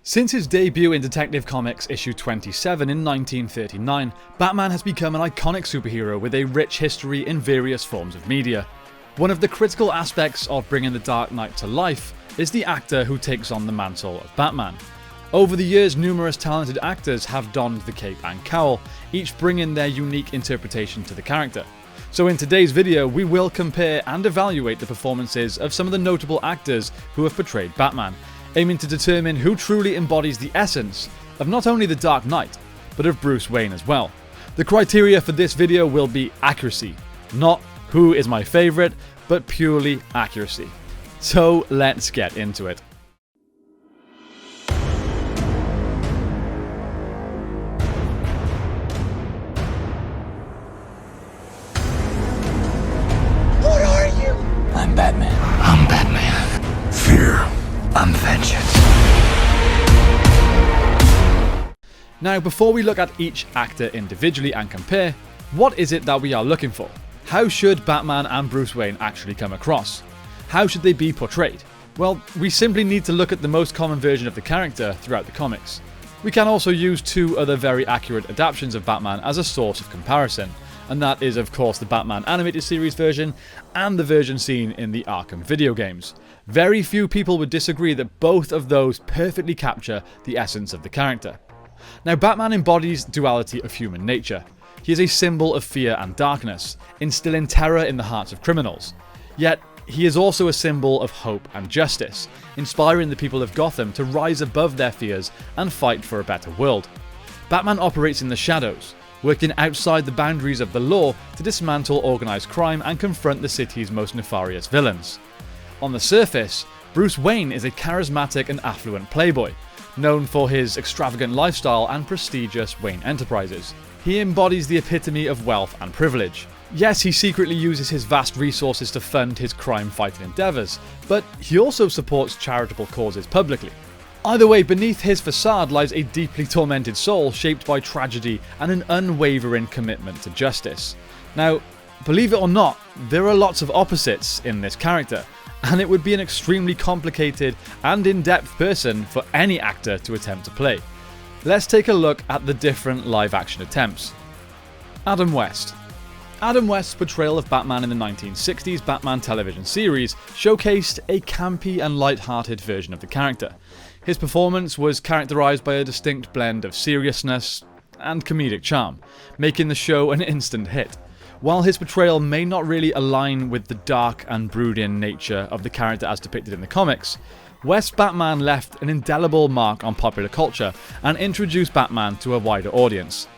Since his debut in Detective Comics issue 27 in 1939, Batman has become an iconic superhero with a rich history in various forms of media. One of the critical aspects of bringing the Dark Knight to life is the actor who takes on the mantle of Batman. Over the years, numerous talented actors have donned the cape and cowl, each bringing their unique interpretation to the character. So in today's video, we will compare and evaluate the performances of some of the notable actors who have portrayed Batman, aiming to determine who truly embodies the essence of not only the Dark Knight, but of Bruce Wayne as well. The criteria for this video will be accuracy, not who is my favourite, but purely accuracy. So let's get into it. What are you? I'm Batman. I'm Batman. Fear. I'm vengeance. Now, before we look at each actor individually and compare, what is it that we are looking for? How should Batman and Bruce Wayne actually come across? How should they be portrayed? Well, we simply need to look at the most common version of the character throughout the comics. We can also use two other very accurate adaptations of Batman as a source of comparison, and that is of course the Batman animated series version and the version seen in the Arkham video games. Very few people would disagree that both of those perfectly capture the essence of the character. Now, Batman embodies duality of human nature. He is a symbol of fear and darkness, instilling terror in the hearts of criminals. Yet, he is also a symbol of hope and justice, inspiring the people of Gotham to rise above their fears and fight for a better world. Batman operates in the shadows, working outside the boundaries of the law to dismantle organised crime and confront the city's most nefarious villains. On the surface, Bruce Wayne is a charismatic and affluent playboy, known for his extravagant lifestyle and prestigious Wayne enterprises. He embodies the epitome of wealth and privilege. Yes, he secretly uses his vast resources to fund his crime-fighting endeavours, but he also supports charitable causes publicly. Either way, beneath his facade lies a deeply tormented soul shaped by tragedy and an unwavering commitment to justice. Now, believe it or not, there are lots of opposites in this character, and it would be an extremely complicated and in-depth person for any actor to attempt to play. Let's take a look at the different live-action attempts. Adam West. Adam West's portrayal of Batman in the 1960s Batman television series showcased a campy and light-hearted version of the character. His performance was characterized by a distinct blend of seriousness and comedic charm, making the show an instant hit. While his portrayal may not really align with the dark and brooding nature of the character as depicted in the comics, West's Batman left an indelible mark on popular culture and introduced Batman to a wider audience.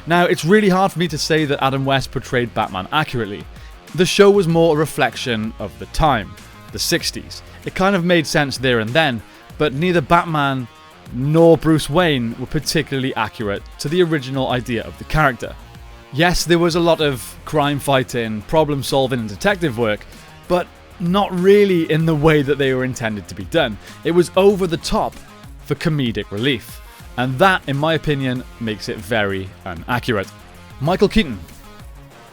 Now, it's really hard for me to say that Adam West portrayed Batman accurately. The show was more a reflection of the time, the 60s. It kind of made sense there and then, but neither Batman nor Bruce Wayne were particularly accurate to the original idea of the character. Yes, there was a lot of crime fighting, problem solving and detective work, but not really in the way that they were intended to be done. It was over the top for comedic relief, and that, in my opinion, makes it very inaccurate. Michael Keaton.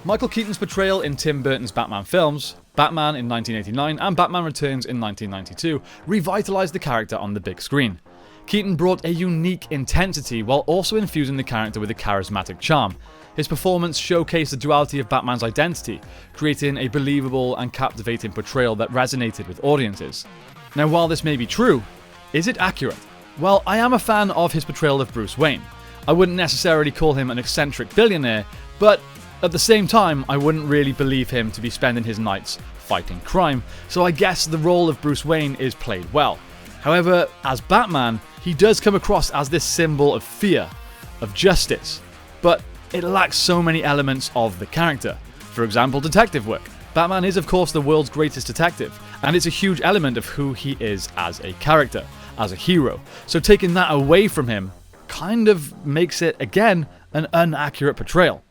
Michael Keaton's portrayal in Tim Burton's Batman films, Batman in 1989 and Batman Returns in 1992, revitalized the character on the big screen. Keaton brought a unique intensity while also infusing the character with a charismatic charm. His performance showcased the duality of Batman's identity, creating a believable and captivating portrayal that resonated with audiences. Now, while this may be true, is it accurate? Well, I am a fan of his portrayal of Bruce Wayne. I wouldn't necessarily call him an eccentric billionaire, but at the same time, I wouldn't really believe him to be spending his nights fighting crime, so I guess the role of Bruce Wayne is played well. However, as Batman, he does come across as this symbol of fear, of justice, but it lacks so many elements of the character. For example, detective work. Batman is of course the world's greatest detective, and it's a huge element of who he is as a character, as a hero. So taking that away from him kind of makes it, again, an inaccurate portrayal.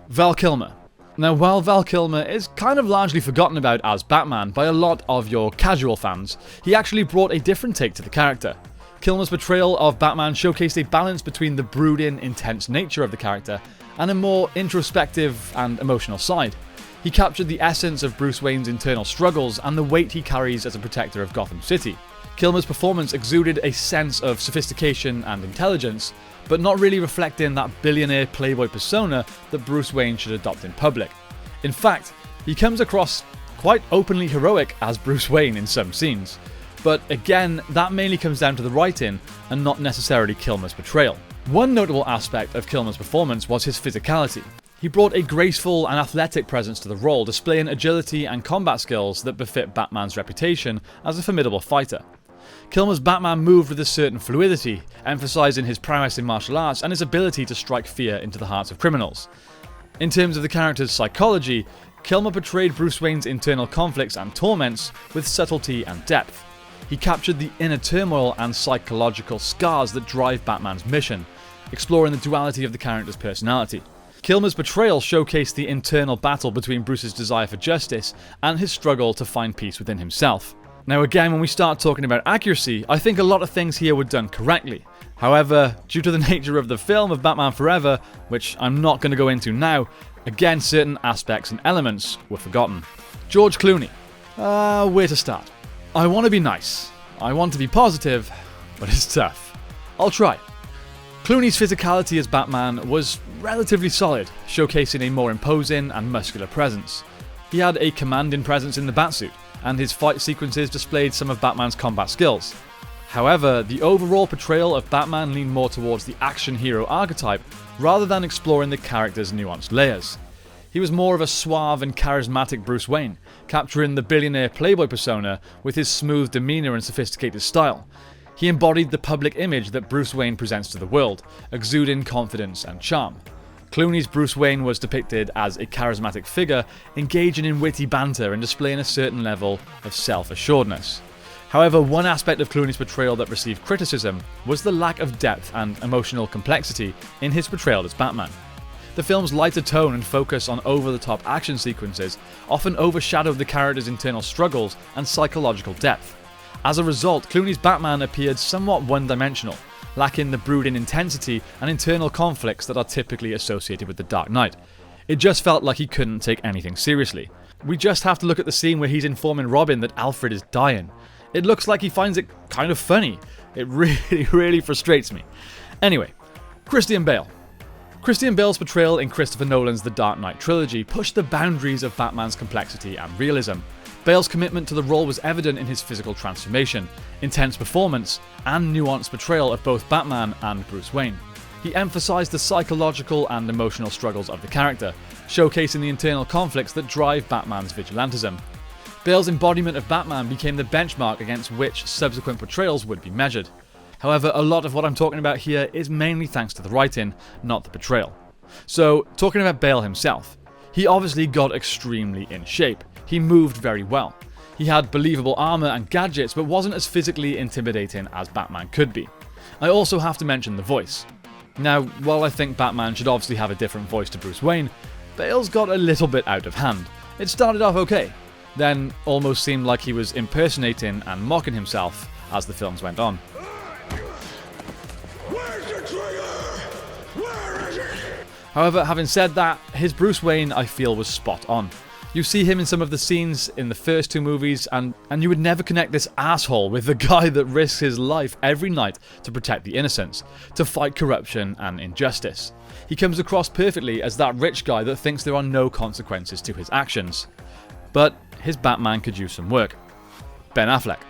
Val Kilmer. Now, while Val Kilmer is kind of largely forgotten about as Batman by a lot of your casual fans, he actually brought a different take to the character. Kilmer's portrayal of Batman showcased a balance between the brooding, intense nature of the character and a more introspective and emotional side. He captured the essence of Bruce Wayne's internal struggles and the weight he carries as a protector of Gotham City. Kilmer's performance exuded a sense of sophistication and intelligence, but not really reflecting that billionaire playboy persona that Bruce Wayne should adopt in public. In fact, he comes across quite openly heroic as Bruce Wayne in some scenes. But again, that mainly comes down to the writing and not necessarily Kilmer's portrayal. One notable aspect of Kilmer's performance was his physicality. He brought a graceful and athletic presence to the role, displaying agility and combat skills that befit Batman's reputation as a formidable fighter. Kilmer's Batman moved with a certain fluidity, emphasizing his prowess in martial arts and his ability to strike fear into the hearts of criminals. In terms of the character's psychology, Kilmer portrayed Bruce Wayne's internal conflicts and torments with subtlety and depth. He captured the inner turmoil and psychological scars that drive Batman's mission, exploring the duality of the character's personality. Kilmer's portrayal showcased the internal battle between Bruce's desire for justice and his struggle to find peace within himself. Now again, when we start talking about accuracy, I think a lot of things here were done correctly. However, due to the nature of the film of Batman Forever, which I'm not going to go into now, again certain aspects and elements were forgotten. George Clooney. Where to start? I want to be nice. I want to be positive, but it's tough. I'll try. Clooney's physicality as Batman was relatively solid, showcasing a more imposing and muscular presence. He had a commanding presence in the Batsuit, and his fight sequences displayed some of Batman's combat skills. However, the overall portrayal of Batman leaned more towards the action hero archetype rather than exploring the character's nuanced layers. He was more of a suave and charismatic Bruce Wayne, capturing the billionaire playboy persona with his smooth demeanor and sophisticated style. He embodied the public image that Bruce Wayne presents to the world, exuding confidence and charm. Clooney's Bruce Wayne was depicted as a charismatic figure, engaging in witty banter and displaying a certain level of self-assuredness. However, one aspect of Clooney's portrayal that received criticism was the lack of depth and emotional complexity in his portrayal as Batman. The film's lighter tone and focus on over-the-top action sequences often overshadowed the character's internal struggles and psychological depth. As a result, Clooney's Batman appeared somewhat one-dimensional, lacking the brooding intensity and internal conflicts that are typically associated with The Dark Knight. It just felt like he couldn't take anything seriously. We just have to look at the scene where he's informing Robin that Alfred is dying. It looks like he finds it kind of funny. It really frustrates me. Anyway, Christian Bale. Christian Bale's portrayal in Christopher Nolan's The Dark Knight trilogy pushed the boundaries of Batman's complexity and realism. Bale's commitment to the role was evident in his physical transformation, intense performance, and nuanced portrayal of both Batman and Bruce Wayne. He emphasized the psychological and emotional struggles of the character, showcasing the internal conflicts that drive Batman's vigilantism. Bale's embodiment of Batman became the benchmark against which subsequent portrayals would be measured. However, a lot of what I'm talking about here is mainly thanks to the writing, not the portrayal. So, talking about Bale himself, he obviously got extremely in shape. He moved very well. He had believable armor and gadgets, but wasn't as physically intimidating as Batman could be. I also have to mention the voice. Now, while I think Batman should obviously have a different voice to Bruce Wayne, Bale's got a little bit out of hand. It started off okay, then almost seemed like he was impersonating and mocking himself as the films went on. Where's the trigger? Where is it? However, having said that, his Bruce Wayne I feel was spot on. You see him in some of the scenes in the first two movies, and you would never connect this asshole with the guy that risks his life every night to protect the innocents, to fight corruption and injustice. He comes across perfectly as that rich guy that thinks there are no consequences to his actions. But his Batman could use some work. Ben Affleck.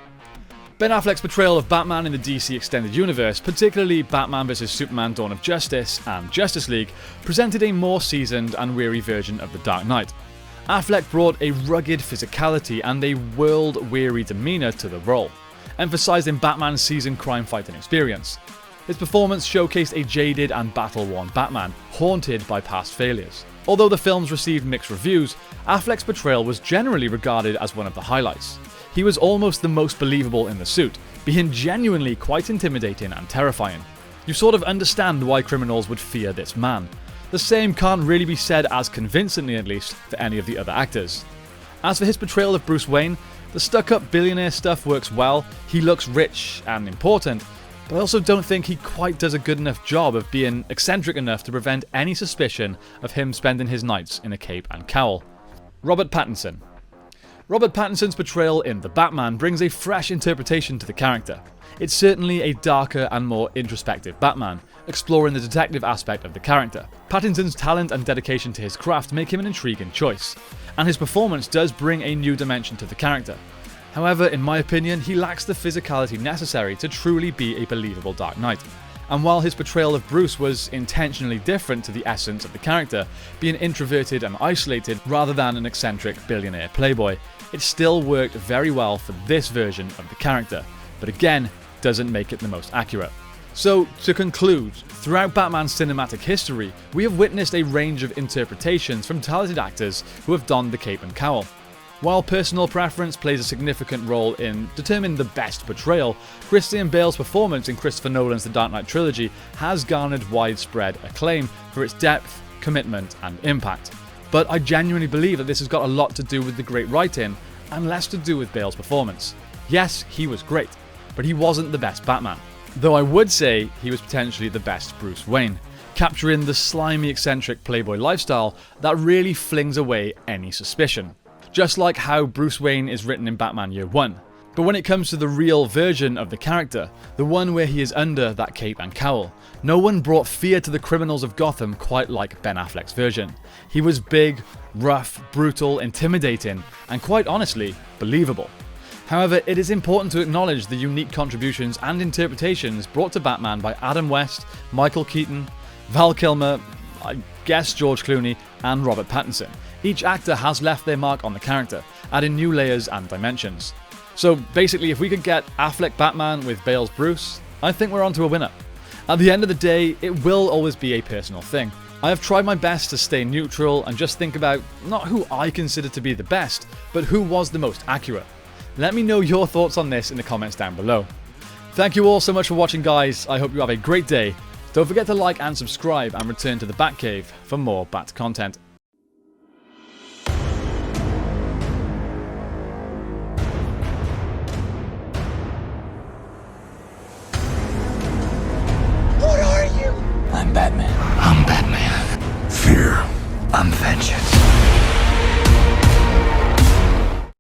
Ben Affleck's portrayal of Batman in the DC Extended Universe, particularly Batman vs Superman Dawn of Justice and Justice League, presented a more seasoned and weary version of The Dark Knight. Affleck brought a rugged physicality and a world-weary demeanor to the role, emphasizing Batman's seasoned crime-fighting experience. His performance showcased a jaded and battle-worn Batman, haunted by past failures. Although the films received mixed reviews, Affleck's portrayal was generally regarded as one of the highlights. He was almost the most believable in the suit, being genuinely quite intimidating and terrifying. You sort of understand why criminals would fear this man. The same can't really be said as convincingly, at least, for any of the other actors. As for his portrayal of Bruce Wayne, the stuck-up billionaire stuff works well, he looks rich and important, but I also don't think he quite does a good enough job of being eccentric enough to prevent any suspicion of him spending his nights in a cape and cowl. Robert Pattinson. Robert Pattinson's portrayal in The Batman brings a fresh interpretation to the character. It's certainly a darker and more introspective Batman, exploring the detective aspect of the character. Pattinson's talent and dedication to his craft make him an intriguing choice, and his performance does bring a new dimension to the character. However, in my opinion, he lacks the physicality necessary to truly be a believable Dark Knight. And while his portrayal of Bruce was intentionally different to the essence of the character, being introverted and isolated rather than an eccentric billionaire playboy, it still worked very well for this version of the character, but again, doesn't make it the most accurate. So, to conclude, throughout Batman's cinematic history, we have witnessed a range of interpretations from talented actors who have donned the cape and cowl. While personal preference plays a significant role in determining the best portrayal, Christian Bale's performance in Christopher Nolan's The Dark Knight trilogy has garnered widespread acclaim for its depth, commitment, and impact. But I genuinely believe that this has got a lot to do with the great writing, and less to do with Bale's performance. Yes, he was great, but he wasn't the best Batman. Though I would say he was potentially the best Bruce Wayne, capturing the slimy, eccentric playboy lifestyle that really flings away any suspicion. Just like how Bruce Wayne is written in Batman Year One. But when it comes to the real version of the character, the one where he is under that cape and cowl, no one brought fear to the criminals of Gotham quite like Ben Affleck's version. He was big, rough, brutal, intimidating, and quite honestly, believable. However, it is important to acknowledge the unique contributions and interpretations brought to Batman by Adam West, Michael Keaton, Val Kilmer, I guess George Clooney, and Robert Pattinson. Each actor has left their mark on the character, adding new layers and dimensions. So basically, if we could get Affleck Batman with Bale's Bruce, I think we're onto a winner. At the end of the day, it will always be a personal thing. I have tried my best to stay neutral and just think about not who I consider to be the best, but who was the most accurate. Let me know your thoughts on this in the comments down below. Thank you all so much for watching, guys. I hope you have a great day. Don't forget to like and subscribe, and return to the Batcave for more Bat content. I'm Batman. I'm Batman. Fear. I'm vengeance.